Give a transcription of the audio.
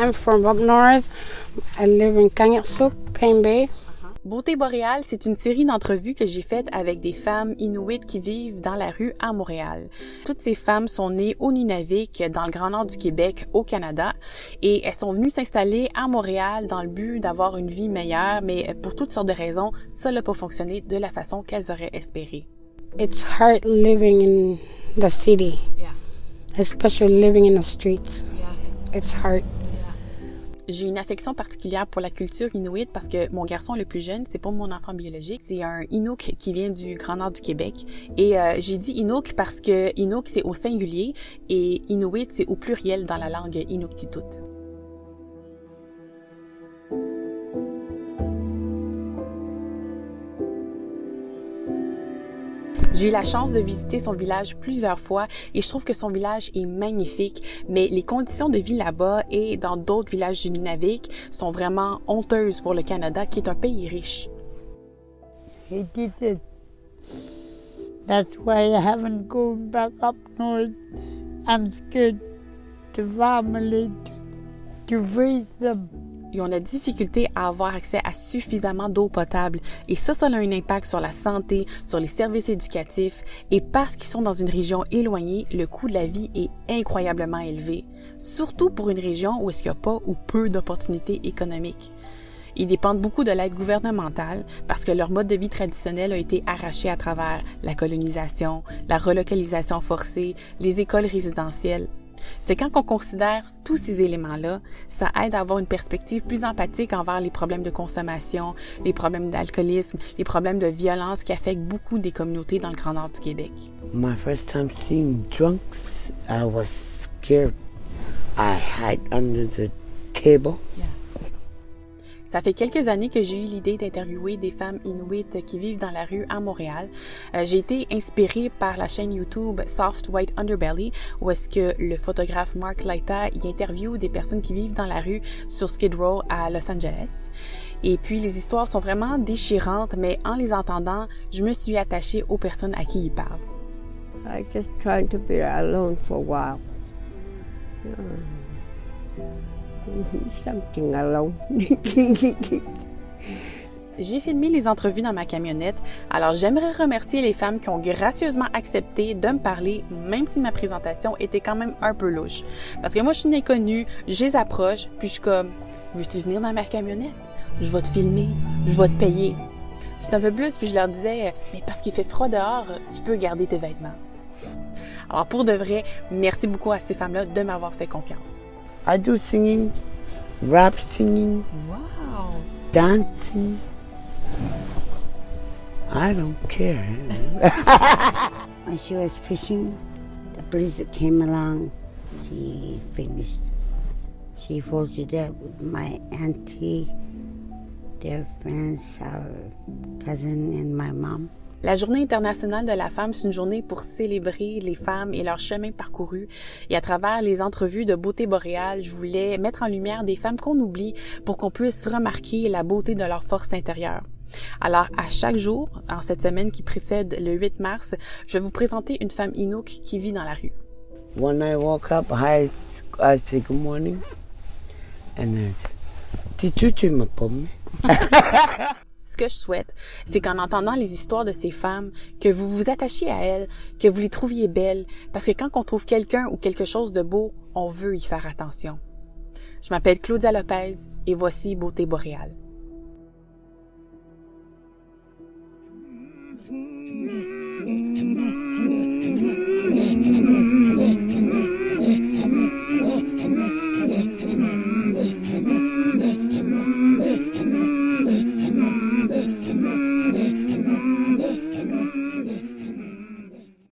I'm from up north. I live in Kanyaksuk, Pine Bay. Beauté boréale, c'est une série d'entrevues que j'ai faites avec des femmes inuits qui vivent dans la rue à Montréal. Toutes ces femmes sont nées au Nunavik, dans le Grand Nord du Québec, au Canada, et elles sont venues s'installer à Montréal dans le but d'avoir une vie meilleure, mais pour toutes sortes de raisons, ça n'a pas fonctionné de la façon qu'elles auraient espéré. It's hard living in the city, especially living in the streets. It's hard. J'ai une affection particulière pour la culture inuit parce que mon garçon le plus jeune, c'est pas mon enfant biologique, c'est un Inuk qui vient du Grand Nord du Québec. Et j'ai dit Inuk parce que Inuk c'est au singulier et Inuit c'est au pluriel dans la langue Inuktitut. J'ai eu la chance de visiter son village plusieurs fois et je trouve que son village est magnifique, mais les conditions de vie là-bas et dans d'autres villages du Nunavik sont vraiment honteuses pour le Canada, qui est un pays riche. He did it. That's why I haven't gone back up north. I'm scared the family to raise them. Ils ont la difficulté à avoir accès à suffisamment d'eau potable et ça a un impact sur la santé, sur les services éducatifs et parce qu'ils sont dans une région éloignée, le coût de la vie est incroyablement élevé, surtout pour une région où il n'y a pas ou peu d'opportunités économiques. Ils dépendent beaucoup de l'aide gouvernementale parce que leur mode de vie traditionnel a été arraché à travers la colonisation, la relocalisation forcée, les écoles résidentielles. C'est quand on considère tous ces éléments-là, ça aide à avoir une perspective plus empathique envers les problèmes de consommation, les problèmes d'alcoolisme, les problèmes de violence qui affectent beaucoup des communautés dans le Grand Nord du Québec. My first time seeing drunks, I was scared. I hid under the table. Yeah. Ça fait quelques années que j'ai eu l'idée d'interviewer des femmes inuites qui vivent dans la rue à Montréal. J'ai été inspirée par la chaîne YouTube Soft White Underbelly, où est-ce que le photographe Mark Laita y interviewe des personnes qui vivent dans la rue sur Skid Row à Los Angeles. Et puis les histoires sont vraiment déchirantes, mais en les entendant, je me suis attachée aux personnes à qui ils parlent. I just tried to be alone for a while. Something alone. J'ai filmé les entrevues dans ma camionnette, alors j'aimerais remercier les femmes qui ont gracieusement accepté de me parler, même si ma présentation était quand même un peu louche. Parce que moi, je suis une inconnue, je les approche, puis je suis comme « Veux-tu venir dans ma camionnette? Je vais te filmer, je vais te payer. » C'est un peu plus, puis je leur disais « Mais parce qu'il fait froid dehors, tu peux garder tes vêtements. » Alors pour de vrai, merci beaucoup à ces femmes-là de m'avoir fait confiance. I do singing, rap singing, Wow! dancing. I don't care. When she was fishing, the blizzard came along. She finished. She froze to death with my auntie, their friends, our cousin, and my mom. La Journée internationale de la femme, c'est une journée pour célébrer les femmes et leur chemin parcouru. Et à travers les entrevues de Beauté boréale, je voulais mettre en lumière des femmes qu'on oublie pour qu'on puisse remarquer la beauté de leur force intérieure. Alors, à chaque jour, en cette semaine qui précède le 8 mars, je vais vous présenter une femme Inuk qui vit dans la rue. When I woke up, I say good morning. And then, tu me pommes? Ce que je souhaite, c'est qu'en entendant les histoires de ces femmes, que vous vous attachiez à elles, que vous les trouviez belles, parce que quand on trouve quelqu'un ou quelque chose de beau, on veut y faire attention. Je m'appelle Claudia Lopez et voici Beauté boréale.